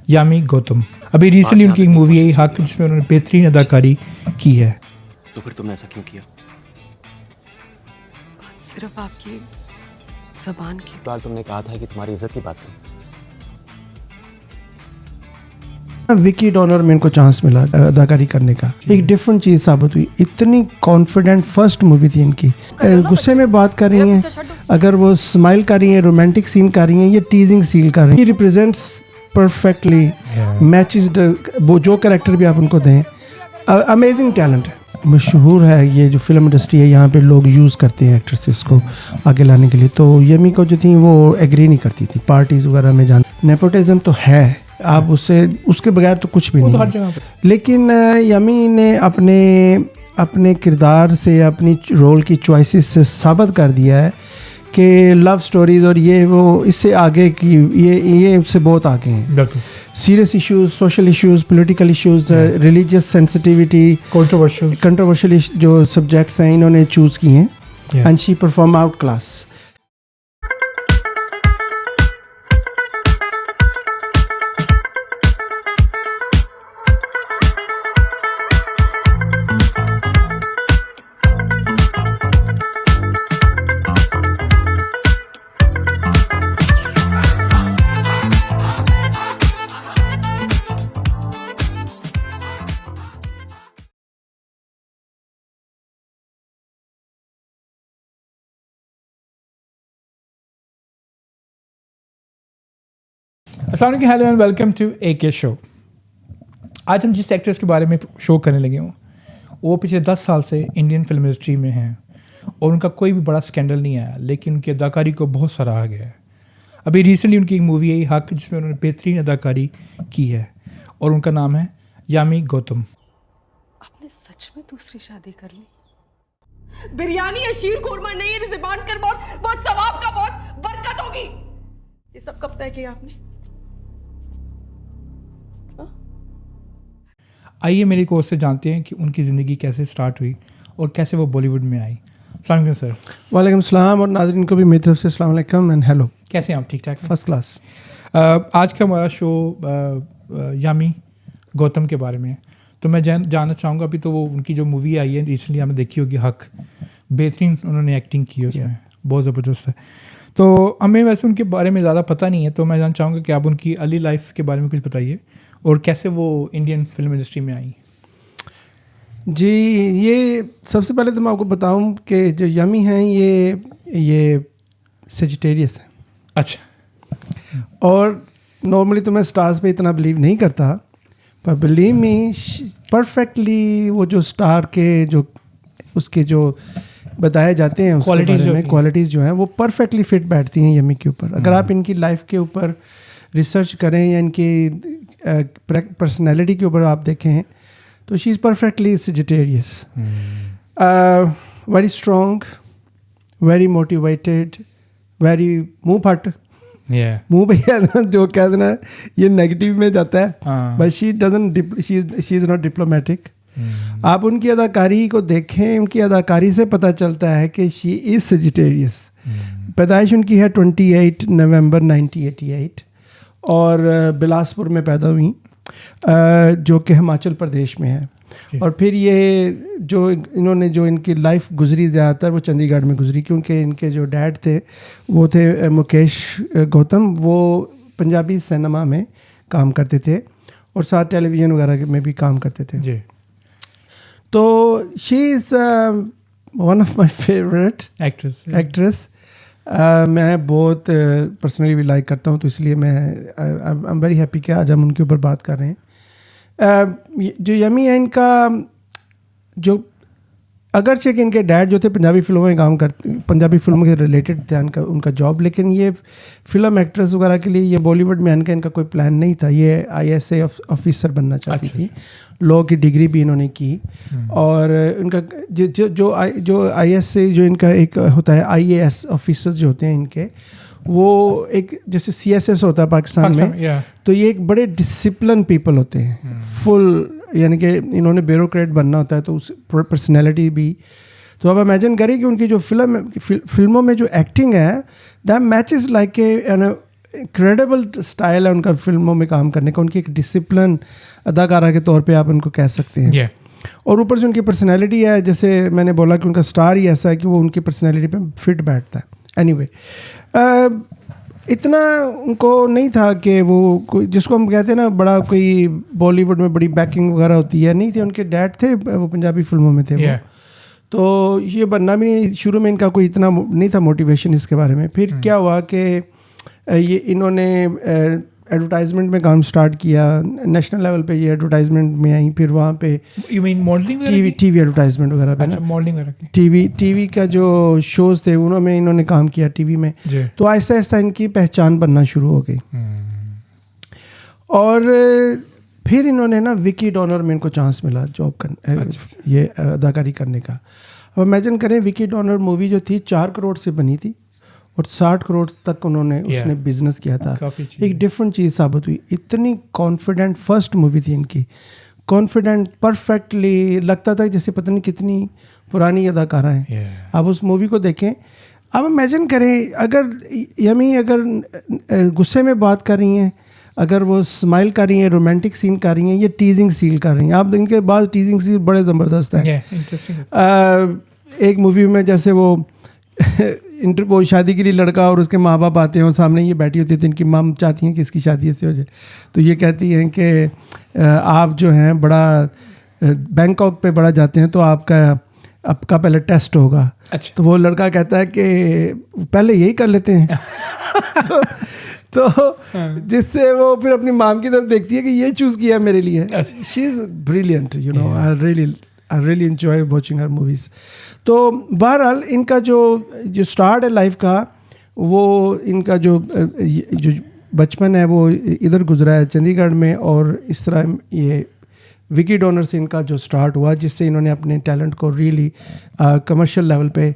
यामी गौतम। अभी रिसेंटली उनकी एक मूवी आई हक, जिसमें उन्होंने बेहतरीन अदाकारी की है। तो फिर तुमने ऐसा क्यों किया? सिर्फ आपकी ज़बान की। कल तुमने कहा था कि तुम्हारी इज्जत की बात है। विकी डॉनर में इनको चांस मिला अदाकारी करने का, एक डिफरेंट चीज़ साबित हुई। इतनी कॉन्फिडेंट फर्स्ट मूवी थी इनकी। गुस्से में बात कर रही हैं, अगर वो स्माइल कर रही हैं, रोमांटिक सीन कर रही हैं, ये टीजिंग सीन कर रही हैं, ये रिप्रेजेंट्स परफेक्टली मैचेस वो जो कैरेक्टर भी आप उनको दें। अमेजिंग टैलेंट है, मशहूर है ये जो फिल्म इंडस्ट्री है, यहाँ पे लोग यूज़ करते हैं एक्ट्रेसेस को आगे लाने के लिए। तो यमी को जो थी वो एग्री नहीं करती थी पार्टीज़ वगैरह में जाना। नेपोटिज्म तो है, आप उसके बगैर तो कुछ भी नहीं है। लेकिन यमी ने अपने किरदार से, अपनी रोल की चॉइसेस से साबित कर दिया है कि लव स्टोरीज और ये वो इससे आगे की ये उससे बहुत आगे हैं। Serious issues, social issues, political issues, religious sensitivity, controversial जो सब्जेक्ट्स हैं इन्होंने चूज़ किए हैं, and she perform out class. अस्सलाम वालेकुम, hello and welcome to AK शो। आज हम जिस एक्ट्रेस के बारे में शो करने लगे हूँ वो पिछले 10 साल से इंडियन फिल्म इंडस्ट्री में हैं और उनका कोई भी बड़ा स्कैंडल नहीं आया, लेकिन उनकी अदाकारी को बहुत सराहा गया है। अभी रिसेंटली उनकी एक मूवी आई हक, जिसमें उन्होंने बेहतरीन अदाकारी की है और उनका नाम है यामी गौतम। आपने सच में दूसरी शादी कर ली? बिरयानी या शीर खुरमा नहीं है, ज़बान कर बहुत सवाब का, बहुत बरकत होगी। ये सब कब तय किया आपने? आइए मेरी कोर्स से जानते हैं कि उनकी ज़िंदगी कैसे स्टार्ट हुई और कैसे वो बॉलीवुड में आई। अस्सलाम वालेकुम सर। वालेकुम सलाम, और नाज़रीन को भी मेरी तरफ से अस्सलाम वालेकुम एंड हेलो। कैसे हैं आप? ठीक ठाक? First class. आज का हमारा शो यामी गौतम के बारे में है। तो मैं जानना चाहूँगा, अभी तो वो उनकी जो मूवी आई है रिसेंटली आपने देखी होगी हक, बेहतरीन उन्होंने एक्टिंग की है उसमें, बहुत ज़बरदस्त है। तो हमें वैसे उनके बारे में ज़्यादा पता नहीं है, तो मैं जानना चाहूँगा कि आप उनकी अर्ली लाइफ के बारे में कुछ बताइए और कैसे वो इंडियन फिल्म इंडस्ट्री में आई। जी, ये सबसे पहले तो मैं आपको बताऊं कि जो यमी हैं ये सेजिटेरियस हैं। अच्छा। और नॉर्मली तो मैं स्टार्स पे इतना बिलीव नहीं करता, पर बिलीव मी परफेक्टली वो जो स्टार के जो उसके जो बताए जाते हैं क्वालिटीज़ जो हैं वो परफेक्टली फिट बैठती हैं यमी के ऊपर। अगर आप इनकी लाइफ के ऊपर रिसर्च करें या इनकी पर्सनैलिटी के ऊपर आप देखें तो she is perfectly Sagittarius, very strong, very motivated, very मुँह फट, मुँह पे जो कह देना ये नेगेटिव में जाता है, but she is not diplomatic. आप उनकी अदाकारी को देखें, उनकी अदाकारी से पता चलता है कि शी इज़ सेजिटेरियस। पैदाइश उनकी है 28 नवंबर 1988 और बिलासपुर में पैदा हुई, जो कि हिमाचल प्रदेश में है। और फिर ये जो इन्होंने जो इनकी लाइफ गुजरी ज़्यादातर वो चंडीगढ़ में गुजरी, क्योंकि इनके जो डैड थे वो थे मुकेश गौतम, वो पंजाबी सिनेमा में काम करते थे और साथ टेलीविज़न वगैरह में भी काम करते थे जी। तो she is one of my favourite actress. मैं बहुत पर्सनली भी लाइक करता हूँ, तो इसलिए मैं आई एम वेरी हैप्पी कि आज हम उनके ऊपर बात कर रहे हैं। जो यमी है इनका जो अगरचे कि इनके डैड जो थे पंजाबी फिल्मों में काम करते, पंजाबी फिल्मों के रिलेटेड थे उनका जॉब, लेकिन ये फिल्म एक्ट्रेस वगैरह के लिए ये बॉलीवुड में आने का इनका कोई प्लान नहीं था। ये ISA ऑफिसर बनना चाहती थी, लॉ की डिग्री भी इन्होंने की। और इनका जो ISA जो इनका एक होता है IAS ऑफिसर जो होते हैं इनके, वो एक जैसे CSS होता है पाकिस्तान में, तो ये एक बड़े डिसिप्लिन पीपल होते हैं, फुल, यानी कि इन्होंने ब्यूरोक्रेट बनना होता है, तो उस पर्सनैलिटी भी। तो अब इमेजिन करें कि उनकी जो फिल्मों में जो एक्टिंग है that matches like incredible style है उनका फिल्मों में काम करने का, उनकी एक डिसिप्लिन अदाकारा के तौर पे आप उनको कह सकते हैं। और ऊपर से उनकी पर्सनैलिटी है, जैसे मैंने बोला कि उनका स्टार ही ऐसा है कि वो उनकी पर्सनैलिटी पे फिट बैठता है। एनीवे इतना उनको नहीं था कि वो कोई जिसको हम कहते हैं ना बड़ा कोई बॉलीवुड में बड़ी बैकिंग वगैरह होती है, नहीं थे। उनके डैड थे, वो पंजाबी फिल्मों में थे वो, तो ये बनना भी नहीं, शुरू में इनका कोई इतना नहीं था मोटिवेशन इसके बारे में। फिर क्या हुआ कि ये इन्होंने एडवर्टाइजमेंट में काम स्टार्ट किया, नेशनल लेवल पे ये एडवर्टाइजमेंट में आई, फिर वहाँ पे you mean modelling, TV advertisement वगैरह पे। अच्छा, मॉडलिंग वगैरह, टीवी का जो शोज़ थे उन्होंने इन्होंने काम किया टीवी में, तो आहिस्ता आहिस्ता इनकी पहचान बनना शुरू हो गई। और फिर इन्होंने ना विकी डॉनर में इनको चांस मिला जॉब करने, ये अदाकारी करने का। अब इमेजिन करें, विकी डॉनर मूवी जो थी 4 करोड़ से बनी थी और 60 करोड़ तक उन्होंने उसने बिजनेस किया था। एक डिफरेंट चीज़ साबित हुई। इतनी कॉन्फिडेंट फर्स्ट मूवी थी इनकी, कॉन्फिडेंट, परफेक्टली लगता था जैसे पता नहीं कितनी पुरानी अदाकारा हैं। आप उस मूवी को देखें, अब इमेजिन करें अगर यमी अगर गुस्से में बात कर रही हैं, अगर वो स्माइल कर रही हैं, रोमांटिक सीन कर रही हैं, ये टीजिंग सीन कर रही हैं। आप इनके बाद टीजिंग सीन बड़े ज़बरदस्त हैं। एक मूवी में जैसे वो शादी के लिए लड़का और उसके माँ बाप आते हैं और सामने ये बैठी होती है, तो इनकी माम चाहती हैं कि इसकी शादी ऐसे हो जाए, तो ये कहती हैं कि आप जो हैं बड़ा बैंकॉक पे बड़ा जाते हैं तो आपका पहले टेस्ट होगा। अच्छा। तो वो लड़का कहता है कि पहले यही कर लेते हैं। तो जिससे वो फिर अपनी माम की तरफ देखती है कि ये चूज़ किया मेरे लिए। She is brilliant, you know, I really enjoy watching her movies. तो बहरहाल इनका जो स्टार्ट है लाइफ का, वो इनका जो बचपन है वो इधर गुजरा है चंडीगढ़ में, और इस तरह ये विकी डॉनर से इनका जो स्टार्ट हुआ, जिससे इन्होंने अपने टैलेंट को रियली कमर्शियल लेवल पे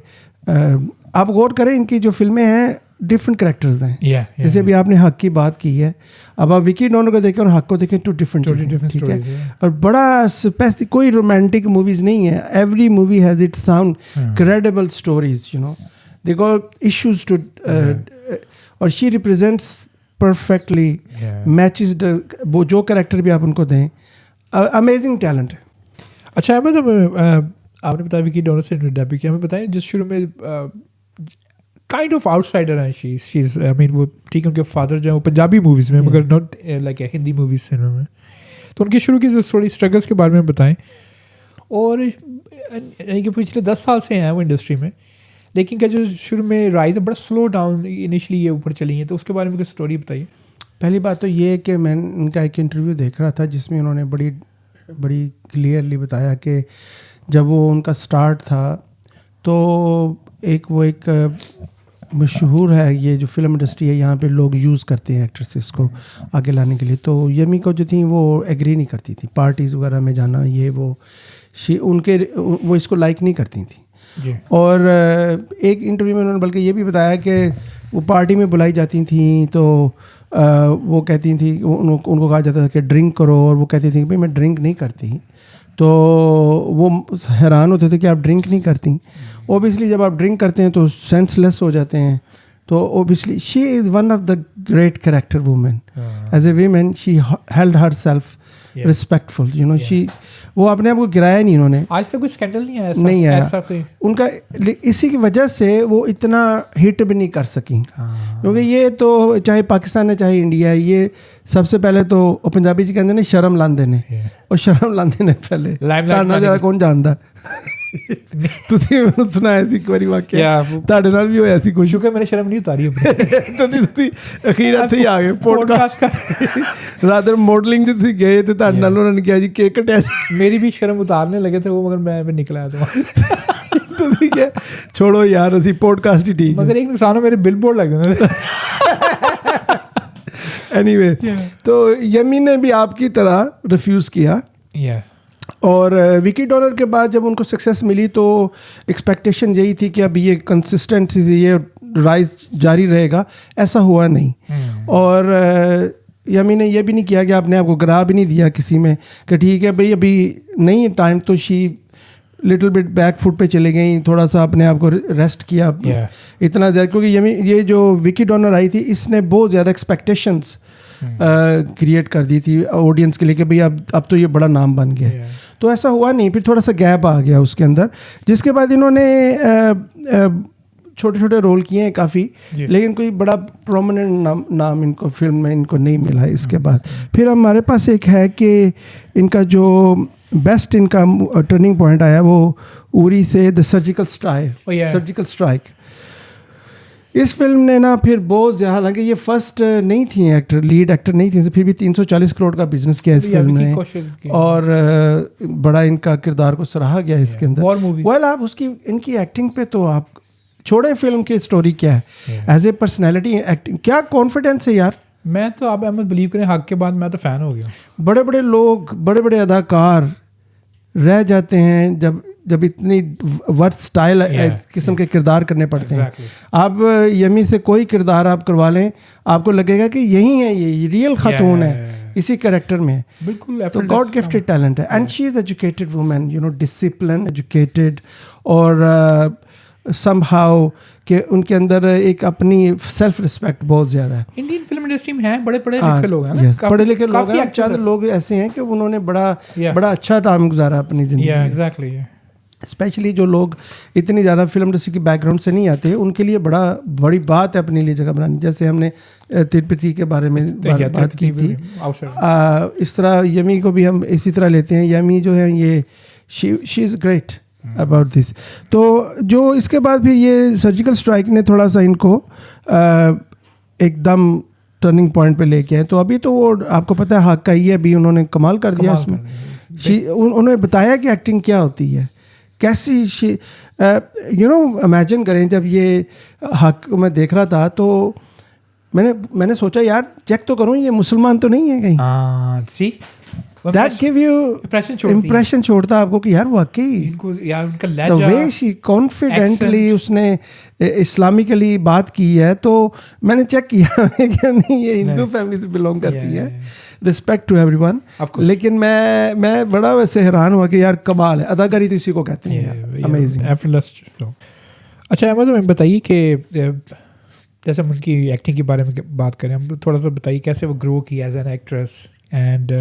आप गौर करें, इनकी जो फिल्में हैं डिफरेंट कैरेक्टर्स हैं। जैसे अभी आपने हक की बात की है, अब आप विकी डॉनर को देखें और हक को देखें, टू डिफरेंट स्टोरीज है। और बड़ा स्पेसिफिक, कोई रोमांटिक मूवीज नहीं है, every movie has its sound credible stories, you know, they got issues too, और शी रिप्रेजेंट्स परफेक्टली, मैचेस वो जो कैरेक्टर भी आप उनको दें, अमेजिंग टैलेंट है। अच्छा, मतलब आपने बताया विकी डॉनर से डेब्यू किया, हमें बताएं जिस शुरू में काइंड ऑफ आउटसाइडर हैं, शी इज़, आई मीन, वो ठीक है, उनके फादर जो है वो पंजाबी मूवीज़ में, मगर नॉट लाइक हिंदी मूवीज़ से में, तो उनके शुरू की जो थोड़ी स्ट्रगल्स के बारे में बताएं। और कि पिछले 10 साल से हैं वो इंडस्ट्री में, लेकिन क्या जो शुरू में राइज है बड़ा स्लो डाउन, इनिशियली ये ऊपर चली हैं, तो उसके बारे में कुछ स्टोरी बताइए। पहली बात तो ये है कि मैं उनका एक इंटरव्यू देख रहा था जिसमें उन्होंने बड़ी क्लियरली बताया कि जब वो उनका स्टार्ट था तो एक मशहूर है, ये जो फिल्म इंडस्ट्री है यहाँ पे लोग यूज़ करते हैं एक्ट्रेसेस को आगे लाने के लिए, तो यमी को जो थी वो एग्री नहीं करती थी, पार्टीज़ वगैरह में जाना, ये वो वो इसको लाइक नहीं करती थी जी। और एक इंटरव्यू में उन्होंने बल्कि ये भी बताया कि वो पार्टी में बुलाई जाती थी तो वो कहती थी, उनको कहा जाता था कि ड्रिंक करो, और वो कहती थी कि भाई मैं ड्रिंक नहीं करती, तो वो हैरान होते थे कि आप ड्रिंक नहीं करती। ओबियसली जब आप ड्रिंक करते हैं तो सेंसलेस हो जाते हैं, तो obviously she is one of the great character women, as a women she held herself respectful, you know, she, वो अपने आप को गिराया नहीं इन्होंने, आज तक कोई स्कैंडल नहीं है, नहीं है ऐसा कोई उनका, इसी की वजह से वो इतना हिट भी नहीं कर सकी, क्योंकि ये तो चाहे पाकिस्तान है चाहे इंडिया है, ये सबसे पहले तो पंजाबी जी कहते हैं शर्म लांदे ने, और शर्म लांदे ने पहले ताना जरा कौन जानता ਤੁਸੀਂ ਮੈਨੂੰ ਸੁਣਾਇਆ ਸੀ ਇੱਕ ਵਾਰੀ ਵਾਕਿਆ ਤੁਹਾਡੇ ਨਾਲ ਵੀ ਹੋਇਆ ਸੀ ਕੁਝ, ਕਿ ਮੈਨੇ ਸ਼ਰਮ ਨਹੀਂ ਉਤਾਰੀ ਆਪਣੀ, ਤੁਸੀਂ ਅਖੀਰ ਇੱਥੇ ਹੀ ਆ ਗਏ ਪੋਡਕਾਸਟ ਕਰ, ਰਾਦਰ ਮੋਡਲਿੰਗ 'ਚ ਤੁਸੀਂ ਗਏ ਤੇ ਤੁਹਾਡੇ ਨਾਲ ਉਹਨਾਂ ਨੇ ਕਿਹਾ ਜੀ ਕੇਕ ਕਟਿਆ ਸੀ, ਮੇਰੀ ਵੀ ਸ਼ਰਮ ਉਤਾਰਨੇ ਲਗੇ थे वो, मगर मैं निकल आया था। ਤੁਸੀਂ ਕਿਹਾ ਛੋੜੋ ਯਾਰ ਅਸੀਂ ਪੋਡਕਾਸਟ ਹੀ ਠੀਕ, मगर एक नुकसान हो, मेरे बिल बोर्ड लग जाते थे। एनीवे, तो यमी ने भी आपकी तरह रिफ्यूज़ किया, और विकी डॉनर के बाद जब उनको सक्सेस मिली तो एक्सपेक्टेशन यही थी कि अब ये कंसिस्टेंसी ये राइज जारी रहेगा, ऐसा हुआ नहीं। और यमी ने यह भी नहीं किया कि आपने आपको गिरा भी नहीं दिया किसी में कि ठीक है भाई अभी नहीं टाइम, तो she little bit back foot पे चले गई, थोड़ा सा अपने आप को रेस्ट किया इतना ज़्यादा, क्योंकि ये जो विकी डोनर आई थी इसने बहुत ज़्यादा एक्सपेक्टेशंस क्रिएट कर दी थी ऑडियंस के लिए कि भाई अब तो ये बड़ा नाम बन गया। तो ऐसा हुआ नहीं, फिर थोड़ा सा गैप आ गया उसके अंदर, जिसके बाद इन्होंने छोटे छोटे रोल किए हैं काफ़ी, लेकिन कोई बड़ा प्रोमिनेंट नाम इनको फिल्म में इनको नहीं मिला है। इसके बाद फिर हमारे पास एक है कि इनका जो बेस्ट इनका टर्निंग पॉइंट आया वो उरी से द सर्जिकल स्ट्राइक। इस फिल्म ने ना फिर बहुत ज़्यादा, हालांकि ये फर्स्ट नहीं थी लीड एक्टर नहीं थी, फिर भी 340 करोड़ का बिजनेस किया इस फिल्म ने, और बड़ा इनका किरदार को सराहा गया इसके अंदर। वेल आप उसकी इनकी एक्टिंग पे तो आप छोड़े, फिल्म की स्टोरी क्या है, एज ए पर्सनैलिटी एक्टिंग क्या कॉन्फिडेंस है यार। मैं तो आप अहमद बिलीव करें, हक के बाद मैं तो फ़ैन हो गया। बड़े बड़े लोग, बड़े बड़े अदाकार रह जाते हैं जब इतनी वर्थ स्टाइल किस्म के किरदार करने पड़ते हैं। आप यमी से कोई किरदार आप करवा लें, आपको लगेगा कि यही है, ये रियल खातून है इसी कैरेक्टर में। बिल्कुल, तो गॉड गिफ्टेड टैलेंट है। And she is educated women, you know, discipline, educated, और समहाउ कि उनके अंदर एक अपनी सेल्फ रिस्पेक्ट बहुत ज़्यादा है। इंडियन फिल्म इंडस्ट्री में है, बड़े पढ़े लिखे लोग हैं ना, पढ़े लिखे लोग हैं, चंद लोग ऐसे हैं कि उन्होंने बड़ा अच्छा टाइम गुजारा अपनी ज़िंदगी में। एग्जैक्टली। स्पेशली जो लोग इतनी ज़्यादा फिल्म इंडस्ट्री की बैकग्राउंड से नहीं आते, उनके लिए बड़ी बात है अपने लिए जगह बनानी। जैसे हमने तिरुपति के बारे में बात की थी, इस तरह यमी को भी हम इसी तरह लेते हैं। यमी जो है ये she is great about this. तो जो इसके बाद फिर ये सर्जिकल स्ट्राइक ने थोड़ा सा इनको एकदम टर्निंग पॉइंट पे लेके आए। तो अभी तो वो आपको पता है हक का ही है, अभी उन्होंने कमाल कर दिया उसमें। उन्होंने बताया कि एक्टिंग क्या होती है, कैसी यू नो, इमेजिन करें जब ये हक मैं देख रहा था तो मैंने सोचा यार चेक तो करूँ ये मुसलमान तो नहीं है कहीं। That give you impression छोड़ता आपको कि यार वाकई the way she confidently उसने इस्लामिकली बात की है। तो मैंने चेक किया कि नहीं ये हिंदू फैमिली से बिलोंग करती है। रिस्पेक्ट टू एवरीवन, लेकिन मैं बड़ा वैसे हैरान हुआ कि यार कमाल है, अदाकारी तो इसी को कहते हैं, अमेजिंग। अच्छा अहमद, बताइए कि जैसे हम उनकी एक्टिंग के बारे में बात करें, हम थोड़ा सा बताइए कैसे वो ग्रो की एज एन एक्ट्रेस, एंड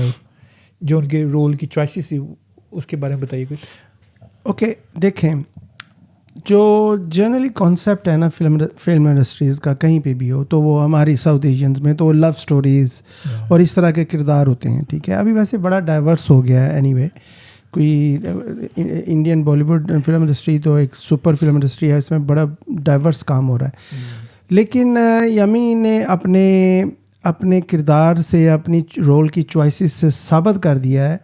जो उनके रोल की चॉइसेस थी उसके बारे में बताइए कुछ। ओके, देखें जो जनरली कॉन्सेप्ट है ना फिल्म इंडस्ट्रीज़ का, कहीं पे भी हो, तो वो हमारी साउथ एशियंस में तो वो लव स्टोरीज़ और इस तरह के किरदार होते हैं, ठीक है। अभी वैसे बड़ा डाइवर्स हो गया है एनीवे। कोई इंडियन बॉलीवुड फिल्म इंडस्ट्री तो एक सुपर फिल्म इंडस्ट्री है, इसमें बड़ा डाइवर्स काम हो रहा है। लेकिन यमी ने अपने किरदार से, अपनी रोल की चॉइसेस से साबित कर दिया है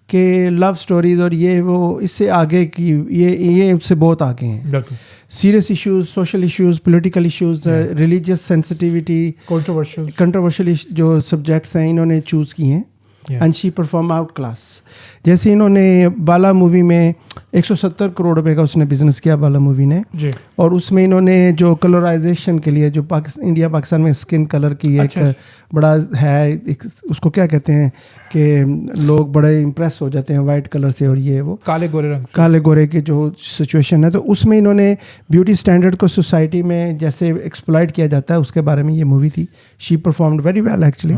कि लव स्टोरीज़ और ये वो इससे आगे की ये उससे बहुत आगे हैं। Serious issues, social issues, political issues, religious sensitivity, controversial जो सब्जेक्ट्स हैं इन्होंने चूज़ किए हैं, and she perform out class. जैसे इन्होंने बाला मूवी में 170 करोड़ रुपए का उसने बिजनेस किया बाला मूवी ने जी। और उसमें इन्होंने जो कलराइजेशन के लिए जो इंडिया पाकिस्तान में स्किन कलर की एक बड़ा है, उसको क्या कहते हैं कि लोग बड़े इम्प्रेस हो जाते हैं वाइट कलर से, और ये वो काले गोरे के जो सिचुएशन है, तो उसमें इन्होंने ब्यूटी स्टैंडर्ड को सोसाइटी में जैसे एक्सप्लॉइट किया जाता है उसके बारे में ये मूवी थी। She performed very well actually.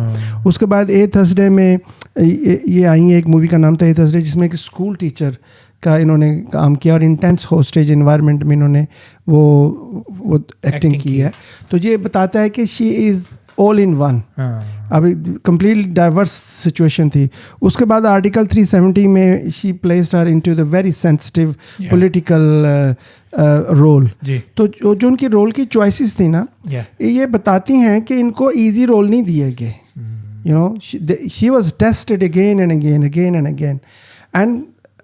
उसके बाद ए थर्सडे में ये आई है, एक मूवी का नाम था ए थर्सडे, जिसमें एक स्कूल टीचर का इन्होंने काम किया और इंटेंस होस्टेज एनवायरनमेंट में इन्होंने वो एक्टिंग की है। तो ये बताता है कि she is all in one. अभी कंप्लीटली डाइवर्स सिचुएशन थी। उसके बाद आर्टिकल 370 में she placed her into the very sensitive political role. तो जो उनकी रोल की चॉइसेस थी ना, ये बताती हैं कि इनको इजी रोल नहीं दिए गए। You know, she was tested again and again,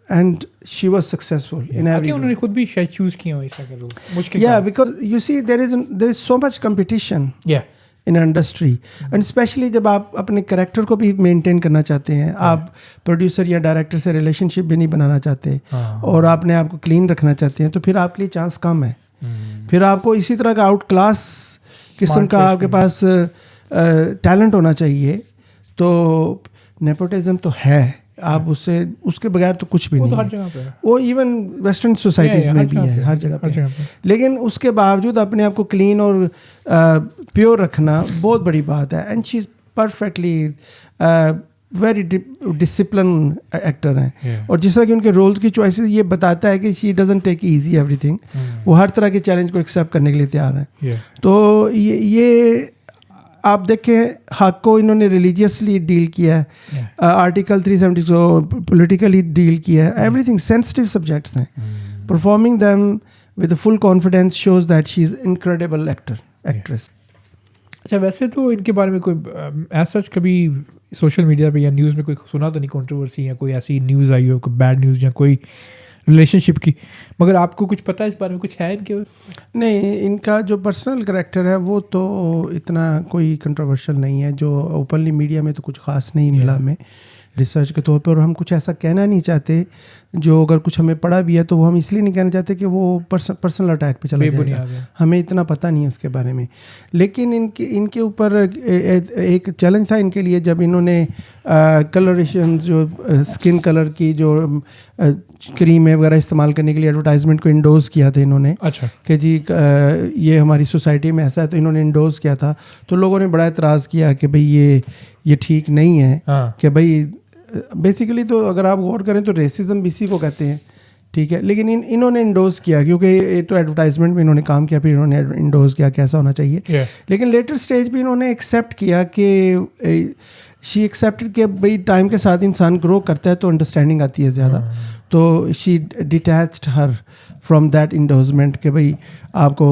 and she was successful in every. उन्होंने खुद भी शायद चूज किया हो ऐसा रोल, मुश्किल। Yeah, because you see there is so much competition. Yeah. In an industry, and especially जब आप अपने कैरेक्टर को भी मेंटेन करना चाहते हैं, आप प्रोड्यूसर या डायरेक्टर से रिलेशनशिप भी नहीं बनाना चाहते, और आपने आपको क्लीन रखना चाहते हैं, तो फिर आपके लिए चांस कम है। फिर आपको इसी तरह का आउट क्लास किस्म का आपके पास टैलेंट होना चाहिए। तो नेपोटिज्म तो है आप उसके बगैर तो कुछ भी वो नहीं तो हर है। जगह पे है। वो इवन वेस्टर्न सोसाइटीज़ में भी है, हर जगह पे। लेकिन उसके बावजूद अपने आप को क्लीन और प्योर रखना बहुत बड़ी बात है। And she is perfectly very discipline actor हैं। और जिस तरह की उनके रोल्स की चॉइसेस ये बताता है कि she doesn't take easy everything. वो हर तरह के चैलेंज को एक्सेप्ट करने के लिए तैयार हैं। तो ये आप देखें, हक को इन्होंने रिलीजियसली डील किया है, आर्टिकल 370 को पॉलिटिकली डील किया है, एवरीथिंग सेंसिटिव सब्जेक्ट्स हैं। Performing them with full confidence shows that she is incredible actress. अच्छा, वैसे तो इनके बारे में कोई एज सच कभी सोशल मीडिया पे या न्यूज़ में कोई सुना तो नहीं कंट्रोवर्सी या कोई ऐसी न्यूज़ आई हो, कोई बैड न्यूज़ या कोई रिलेशनशिप की, मगर आपको कुछ पता है इस बारे में, कुछ है इनके? नहीं, इनका जो पर्सनल करैक्टर है वो तो इतना कोई कंट्रोवर्शियल नहीं है। जो ओपनली मीडिया में तो कुछ ख़ास नहीं मिला हमें रिसर्च के तौर पर। और हम कुछ ऐसा कहना नहीं चाहते जो अगर कुछ हमें पड़ा भी है तो वो हम इसलिए नहीं कहना चाहते कि वो पर्सनल अटैक पे चला जाएगा। हमें इतना पता नहीं है उसके बारे में। लेकिन इनके ऊपर एक चैलेंज था इनके लिए जब इन्होंने कलरेशन, जो स्किन कलर की जो क्रीम है वगैरह इस्तेमाल करने के लिए एडवर्टाइजमेंट को इंडोर्स किया था इन्होंने। अच्छा। कि जी ये हमारी सोसाइटी में ऐसा है, तो इन्होंने इंडोर्स किया था। तो लोगों ने बड़ा एतराज़ किया कि भाई ये ठीक नहीं है। कि भाई बेसिकली तो अगर आप गौर करें तो रेसिज्म भी इसी को कहते हैं, ठीक है। लेकिन इन्होंने इंडोर्स किया क्योंकि ये तो एडवर्टाइजमेंट में इन्होंने काम किया, फिर इन्होंने इंडोर्स किया कैसा होना चाहिए। लेकिन लेटर स्टेज पे इन्होंने एक्सेप्ट किया कि शी एक्सेप्टेड कि भाई टाइम के साथ इंसान ग्रो करता है तो अंडरस्टैंडिंग आती है ज़्यादा। तो she detached her from that endorsement कि भाई आपको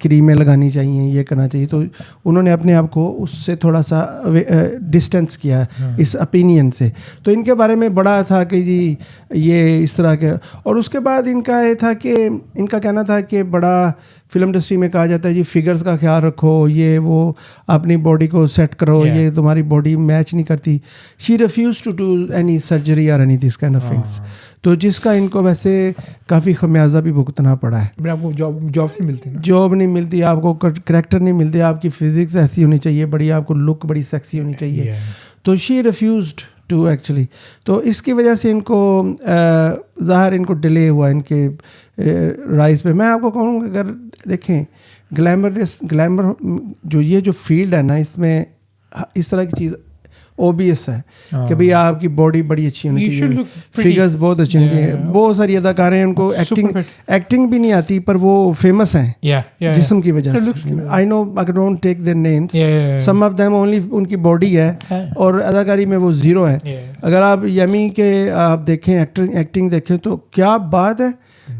क्रीमें लगानी चाहिए, ये करना चाहिए। तो उन्होंने अपने आप को उससे थोड़ा सा डिस्टेंस किया इस ओपिनियन से। तो इनके बारे में बड़ा था कि जी ये इस तरह के। और उसके बाद इनका ये था कि इनका कहना था कि बड़ा फिल्म इंडस्ट्री में कहा जाता है जी फिगर्स का ख्याल रखो, ये वो अपनी बॉडी को सेट करो, ये तुम्हारी बॉडी मैच नहीं करती। She refuse to do any surgery और any this kind of things. तो जिसका इनको वैसे काफ़ी खमियाजा भी भुगतना पड़ा है। आपको जॉब नहीं मिलती ना? जॉब नहीं मिलती, आपको करैक्टर नहीं मिलते, आपकी फिजिक्स ऐसी होनी चाहिए बड़ी, आपको लुक बड़ी सेक्सी होनी चाहिए। तो शी रिफ्यूज्ड टू एक्चुअली। तो इसकी वजह से इनको ज़ाहिर इनको डिले हुआ इनके राइज पे। मैं आपको कहूँगा अगर देखें ग्लैमर जो ये जो फील्ड है ना, इसमें इस तरह की चीज़ ओबियस है कि भाई आपकी बॉडी बड़ी अच्छी होनी चाहिए, फिगर्स बहुत अच्छे होने चाहिए। बहुत सारी अदाकार हैं उनको एक्टिंग भी नहीं आती पर वो फेमस हैं जिस्म की वजह से। I know I don't take their names, some of them only उनकी बॉडी है और अदाकारी में वो ज़ीरो है। अगर आप यमी के आप देखें एक्टिंग देखें तो क्या बात है,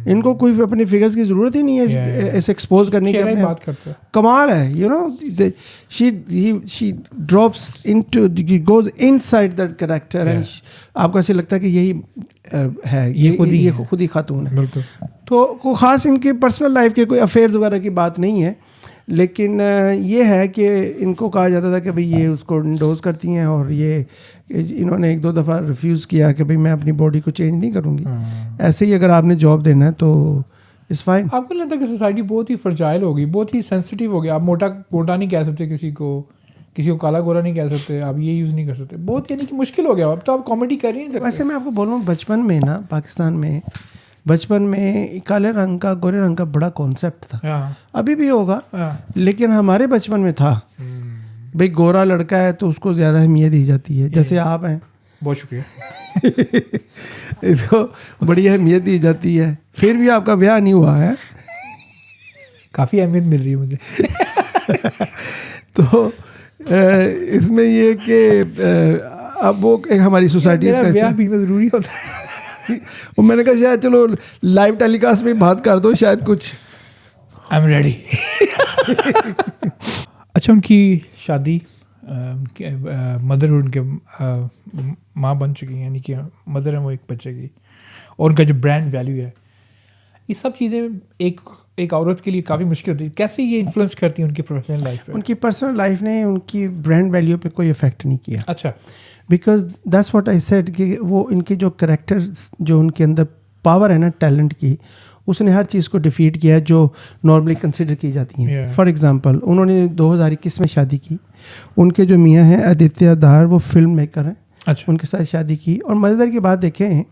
इनको कोई अपनी फिगर्स की ज़रूरत ही नहीं है ऐसे एक्सपोज करने की। अपने बात करते हैं, कमाल है। You know she drops into, goes inside that character and आपको ऐसे लगता है कि यही है, ये खुद ही खातून है। तो कोई ख़ास इनके पर्सनल लाइफ के कोई अफेयर्स वगैरह की बात नहीं है। लेकिन ये है कि इनको कहा जाता था कि भाई ये उसको इंडोर्स करती हैं और ये इन्होंने 1-2 दफ़ा रिफ्यूज़ किया कि भाई मैं अपनी बॉडी को चेंज नहीं करूँगी। ऐसे ही अगर आपने जॉब देना है तो इट्स फाइन। आपको लगता है कि सोसाइटी बहुत ही फ्रजाइल होगी, बहुत ही सेंसिटिव हो गया? आप मोटा नहीं कह सकते किसी को काला गोरा नहीं कह सकते, आप ये यूज़ नहीं कर सकते, बहुत यानी कि मुश्किल हो गया। अब तो आप कॉमेडी कर ही नहीं सकते। वैसे मैं आपको बोलूँ बचपन में ना, पाकिस्तान में बचपन में काले रंग का गोरे रंग का बड़ा कॉन्सेप्ट था, अभी भी होगा, लेकिन हमारे बचपन में था भाई गोरा लड़का है तो उसको ज़्यादा अहमियत दी जाती है, जैसे आप हैं। बहुत शुक्रिया। तो बड़ी अहमियत दी जाती है, फिर भी आपका ब्याह नहीं हुआ है। काफ़ी अहमियत मिल रही है मुझे। तो इसमें ये कि अब वो एक हमारी सोसाइटी का ब्याह भी ज़रूरी होता है। और मैंने कहा शायद चलो लाइव टेलीकास्ट में बात कर दो, शायद कुछ। I am ready. अच्छा, उनकी शादी मदर उनके माँ बन चुकी हैं, यानी कि मदर है वो एक बच्चे की, और उनका जो ब्रांड वैल्यू है, ये सब चीज़ें एक औरत के लिए काफ़ी मुश्किल होती है। कैसे ये इन्फ्लुएंस करती है उनकी प्रोफेशनल लाइफ पे? उनकी पर्सनल लाइफ ने उनकी ब्रांड वैल्यू पे कोई इफेक्ट नहीं किया। अच्छा। Because that's what I said कि वो इनके जो कैरेक्टर्स, जो उनके अंदर पावर है ना टैलेंट की, उसने हर चीज़ को डिफीट किया है जो नॉर्मली कंसिडर की जाती हैं। फॉर एग्जांपल उन्होंने 2021 में शादी की, उनके जो मियाँ हैं आदित्य धार, वो फिल्म मेकर हैं। अच्छा। उनके साथ शादी की। और मज़ेदार की बात देखें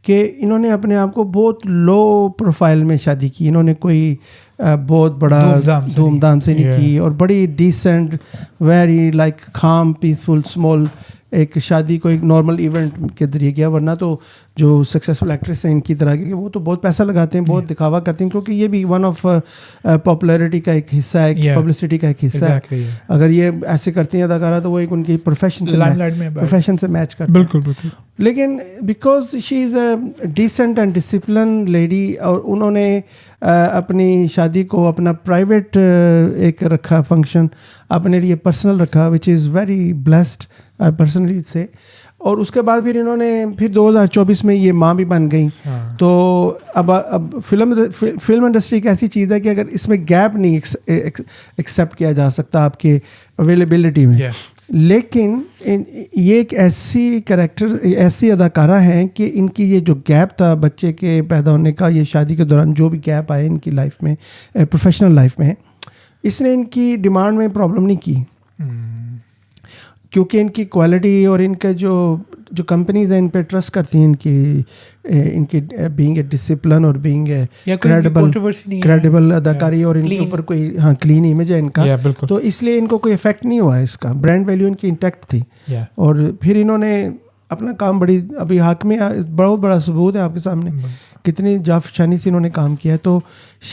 कि इन्होंने अपने आप को बहुत लो प्रोफाइल में शादी की। इन्होंने कोई बहुत बड़ा धूमधाम से नहीं की, और बड़ी डिसेंट, वेरी लाइक काम, पीसफुल, स्मॉल एक शादी को एक नॉर्मल इवेंट के जरिए किया। वरना तो जो सक्सेसफुल एक्ट्रेस हैं इनकी तरह के, वो तो बहुत पैसा लगाते हैं, बहुत दिखावा करते हैं, क्योंकि ये भी वन ऑफ पॉपुलैरिटी का एक हिस्सा है, पब्लिसिटी का एक हिस्सा है। अगर ये ऐसे करती हैं अदाकारा तो वो एक उनकी प्रोफेशन से मैच करती है। बिल्कुल बिल्कुल। लेकिन because she is a decent and discipline lady, और उन्होंने अपनी शादी को अपना प्राइवेट एक रखा फंक्शन, अपने लिए पर्सनल रखा, which is very blessed personally से। और उसके बाद फिर इन्होंने फिर 2024 में ये माँ भी बन गई। तो अब फिल्म इंडस्ट्री एक ऐसी चीज़ है कि अगर इसमें गैप नहीं एक्सेप्ट किया जा सकता आपके अवेलेबिलिटी में, लेकिन ये एक ऐसी कैरेक्टर, ऐसी अदाकारा हैं कि इनकी ये जो गैप था बच्चे के पैदा होने का, ये शादी के दौरान जो भी गैप आए इनकी लाइफ में, प्रोफेशनल लाइफ में, इसने इनकी डिमांड में प्रॉब्लम नहीं की। क्योंकि इनकी क्वालिटी और इनका जो कंपनीज हैं इन पे ट्रस्ट करती हैं इनकी बीइंग ए डिसिप्लिन और बीइंग ए क्रेडिबल अदाकारी, और इनके ऊपर कोई क्लीन इमेज है इनका। तो इसलिए इनको कोई इफेक्ट नहीं हुआ, इसका ब्रांड वैल्यू इनकी इंटैक्ट थी। और फिर इन्होंने अपना काम बड़ी, अभी हाक में बहुत बड़ा सबूत है आपके सामने कितनी जाफशानी से इन्होंने काम किया है। तो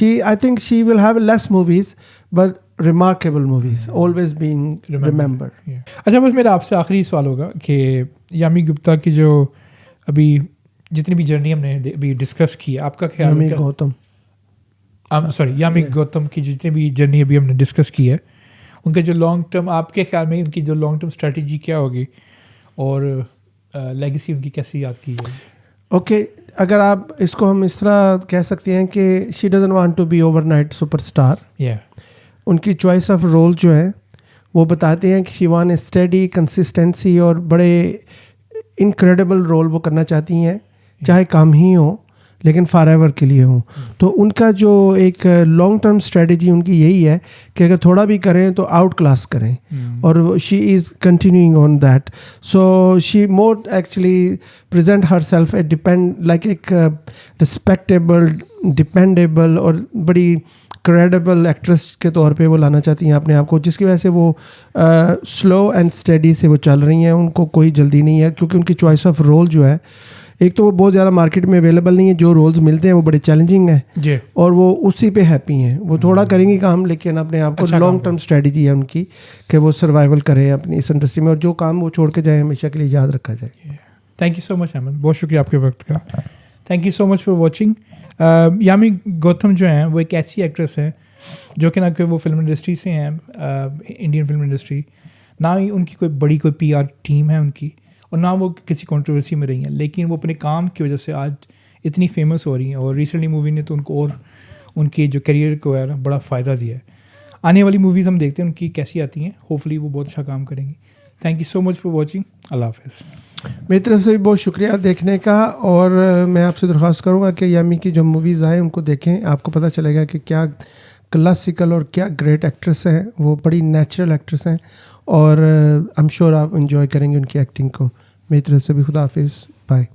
I think she will have less movies but remarkable movies always being remembered. अच्छा, बस मेरा आपसे आखिरी सवाल होगा कि यामी गुप्ता की जो अभी जितनी भी जर्नी हमने अभी डिस्कस की है, आपका ख्याल यामी गौतम की जितनी भी जर्नी अभी हमने डिस्कस की है, उनका जो लॉन्ग टर्म, आपके ख्याल में उनकी जो लॉन्ग टर्म स्ट्रेटजी क्या होगी और लेगेसी उनकी कैसी याद की जाएगी? ओके, अगर आप इसको हम इस तरह कह सकते हैं कि she doesn't want to be overnight superstar. उनकी चॉइस ऑफ रोल जो है वो बताते हैं कि she want a steady consistency, और बड़े इनक्रेडिबल रोल वो करना चाहती हैं, चाहे कम ही हो लेकिन फॉर एवर के लिए हो। तो उनका जो एक लॉन्ग टर्म स्ट्रेटजी उनकी यही है कि अगर थोड़ा भी करें तो आउट क्लास करें, और she is continuing on that. So she more actually present her self A like एक रिस्पेक्टेबल, डिपेंडेबल और बड़ी क्रेडिबल एक्ट्रेस के तौर पे वो लाना चाहती हैं अपने आप को, जिसकी वजह से वो स्लो एंड स्टेडी से वो चल रही हैं। उनको कोई जल्दी नहीं है, क्योंकि उनकी चॉइस ऑफ रोल जो है, एक तो वो बहुत ज़्यादा मार्केट में अवेलेबल नहीं है, जो रोल्स मिलते हैं वो बड़े चैलेंजिंग हैं, और वो उसी पे हैप्पी हैं। वो थोड़ा करेंगी काम, लेकिन अपने आप को लॉन्ग टर्म स्ट्रेटजी है उनकी कि वो सर्वाइवल करें अपनी इस इंडस्ट्री में, और जो काम वो छोड़ के जाए हमेशा के लिए याद रखा जाए। Thank you so much Ahmed, बहुत शुक्रिया आपके वक्त का। Thank you so much for watching. Yami Gautam जो हैं वो एक ऐसी एक्ट्रेस है जो कि ना कि वो फिल्म इंडस्ट्री से हैं, इंडियन फिल्म इंडस्ट्री, ना ही उनकी कोई बड़ी कोई PR टीम है उनकी, और ना वो किसी कंट्रोवर्सी में रही हैं, लेकिन वो अपने काम की वजह से आज इतनी फेमस हो रही हैं। और रिसेंटली मूवी ने तो उनको और उनके जो करियर को है ना बड़ा फ़ायदा दिया है। आने वाली मूवीज़ हम देखते हैं उनकी कैसी आती हैं, होपफुली वो बहुत अच्छा काम करेंगी। Thank you so much for watching. अल्लाह हाफ़िज़। मेरी तरफ से भी बहुत शुक्रिया देखने का, और मैं आपसे दरख्वास्त करूँगा कि यामी की जो मूवीज़ आए उनको देखें, आपको पता चलेगा कि क्या क्लासिकल और क्या ग्रेट एक्ट्रेस हैं, वो बड़ी नेचुरल एक्ट्रेस हैं, और आई एम श्योर आप इंजॉय करेंगे उनकी एक्टिंग को। मेरी तरफ से भी खुदा हाफिज़, बाय।